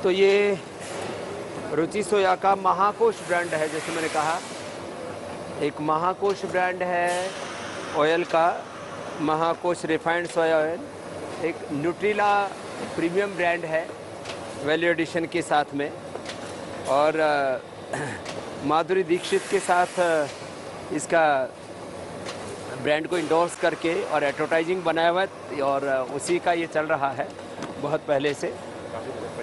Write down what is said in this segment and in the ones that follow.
तो ये रुचि सोया का महाकोश ब्रांड है। जैसे मैंने कहा, एक महाकोश ब्रांड है ऑयल का, महाकोश रिफाइंड सोया ऑयल। एक न्यूट्रीला प्रीमियम ब्रांड है वैल्यू एडिशन के साथ में, और माधुरी दीक्षित के साथ इसका ब्रांड को इंडोर्स करके और एडवर्टाइजिंग बनाया हुआ है, और उसी का ये चल रहा है बहुत पहले से।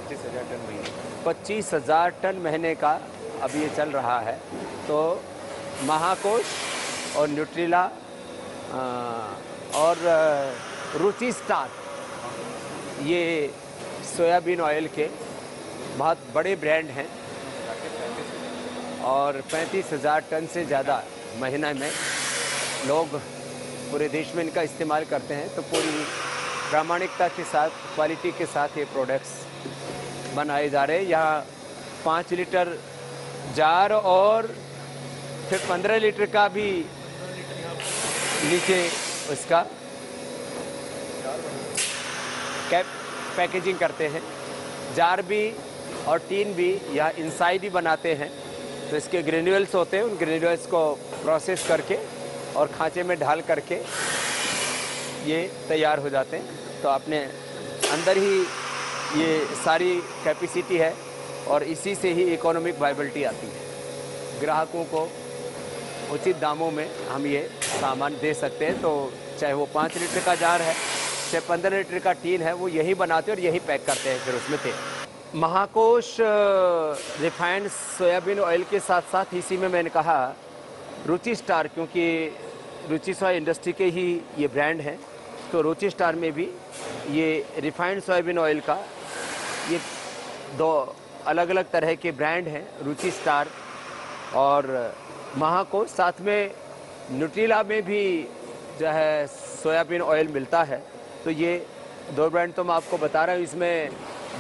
25,000 टन महीने 25,000 टन महीने का अभी ये चल रहा है। तो महाकोश और न्यूट्रीला और रुचि स्टार, ये सोयाबीन ऑयल के बहुत बड़े ब्रांड हैं, और 35,000 टन से ज़्यादा महीना में लोग पूरे देश में इनका इस्तेमाल करते हैं। तो पूरी प्रामाणिकता के साथ, क्वालिटी के साथ ये प्रोडक्ट्स बनाए जा रहे हैं। यहाँ 5 लीटर जार और फिर 15 लीटर का भी नीचे उसका कैप पैकेजिंग करते हैं। जार भी और टीन भी या इनसाइड ही बनाते हैं। तो इसके ग्रेन्यूल्स होते हैं, उन ग्रेन्यूल्स को प्रोसेस करके और खांचे में ढाल करके ये तैयार हो जाते हैं। तो आपने अंदर ही ये सारी कैपेसिटी है, और इसी से ही इकोनॉमिक वायबिलिटी आती है। ग्राहकों को उचित दामों में हम ये सामान दे सकते हैं। तो चाहे वो 5 लीटर का जार है, चाहे 15 लीटर का टीन है, वो यही बनाते हैं और यही पैक करते हैं फिर उसमें तेल। महाकोश रिफाइंड सोयाबीन ऑयल के साथ साथ इसी में मैंने कहा रुचि स्टार, क्योंकि रुचि सोया इंडस्ट्री के ही ये ब्रांड हैं। तो रुचि स्टार में भी ये रिफाइंड सोयाबीन ऑयल का ये 2 अलग अलग तरह के ब्रांड हैं, रुचि स्टार और महाकोश। साथ में न्यूट्रीला में भी जो है सोयाबीन ऑयल मिलता है। तो ये 2 ब्रांड तो मैं आपको बता रहा हूँ। इसमें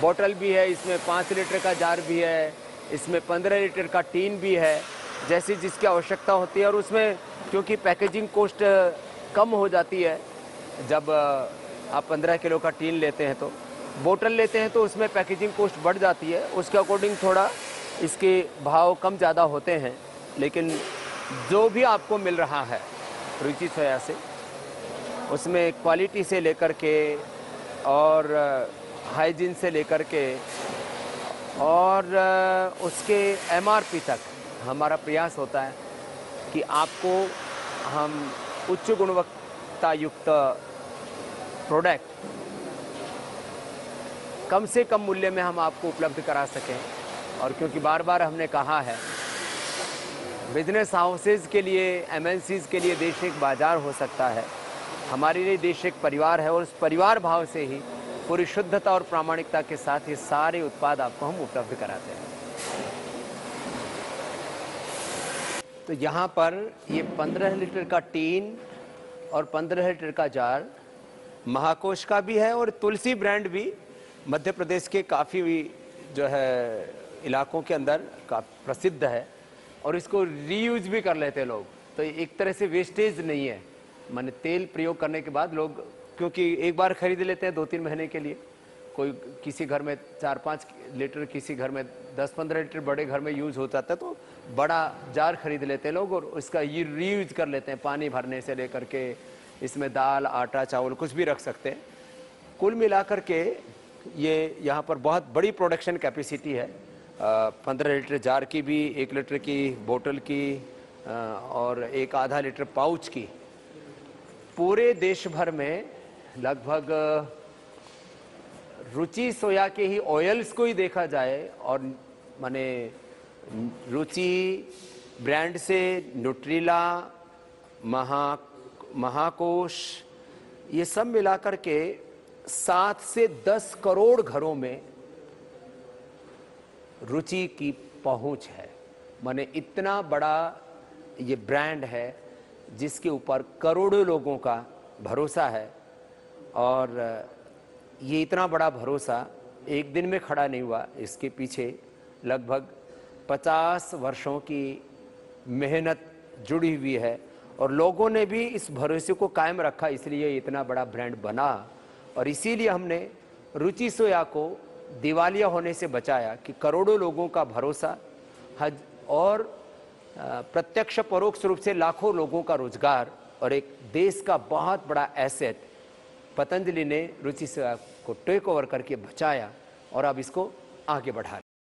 बोतल भी है, इसमें 5 लीटर का जार भी है, इसमें 15 लीटर का टीन भी है, जैसी जिसकी आवश्यकता होती है। और उसमें क्योंकि पैकेजिंग कॉस्ट कम हो जाती है, जब आप 15 किलो का टीन लेते हैं, तो बोतल लेते हैं तो उसमें पैकेजिंग कॉस्ट बढ़ जाती है। उसके अकॉर्डिंग थोड़ा इसके भाव कम ज़्यादा होते हैं। लेकिन जो भी आपको मिल रहा है रुचि सोया से, उसमें क्वालिटी से लेकर के और हाइजीन से लेकर के और उसके एमआरपी तक हमारा प्रयास होता है कि आपको हम उच्च गुणवत्ता युक्त प्रोडक्ट कम से कम मूल्य में हम आपको उपलब्ध करा सकें। और क्योंकि बार बार हमने कहा है, बिजनेस हाउसेज के लिए, एमएनसीज के लिए देश एक बाजार हो सकता है, हमारे लिए देश एक परिवार है, और उस परिवार भाव से ही पूरी शुद्धता और प्रामाणिकता के साथ ये सारे उत्पाद आपको हम उपलब्ध कराते हैं। तो यहाँ पर ये 15 लीटर का टीन और 15 लीटर का जार महाकोश का भी है, और तुलसी ब्रांड भी मध्य प्रदेश के काफ़ी जो है इलाकों के अंदर का प्रसिद्ध है, और इसको रीयूज भी कर लेते हैं लोग। तो एक तरह से वेस्टेज नहीं है, माने तेल प्रयोग करने के बाद लोग, क्योंकि एक बार खरीद लेते हैं 2-3 महीने के लिए, कोई किसी घर में 4-5 लीटर, किसी घर में 10-15 लीटर, बड़े घर में यूज़ हो जाता है, तो बड़ा जार खरीद लेते हैं लोग और उसका ये रीयूज कर लेते हैं। पानी भरने से लेकर के इसमें दाल, आटा, चावल कुछ भी रख सकते हैं। कुल मिलाकर के ये यहाँ पर बहुत बड़ी प्रोडक्शन कैपेसिटी है। 15 लीटर जार की भी, 1 लीटर की बोतल की, और 1 आधा लीटर पाउच की। पूरे देश भर में लगभग रुचि सोया के ही ऑयल्स को ही देखा जाए, और माने रुचि ब्रांड से न्यूट्रीला, महाकोश, ये सब मिलाकर के 7 से 10 करोड़ घरों में रुचि की पहुंच है। माने इतना बड़ा ये ब्रांड है जिसके ऊपर करोड़ों लोगों का भरोसा है। और ये इतना बड़ा भरोसा एक दिन में खड़ा नहीं हुआ, इसके पीछे लगभग 50 वर्षों की मेहनत जुड़ी हुई है, और लोगों ने भी इस भरोसे को कायम रखा, इसलिए इतना बड़ा ब्रांड बना। और इसीलिए हमने रुचि सोया को दिवालिया होने से बचाया, कि करोड़ों लोगों का भरोसा हज और प्रत्यक्ष परोक्ष रूप से लाखों लोगों का रोजगार और एक देश का बहुत बड़ा एसेट पतंजलि ने रुचि से को टेक ओवर करके बचाया और अब इसको आगे बढ़ा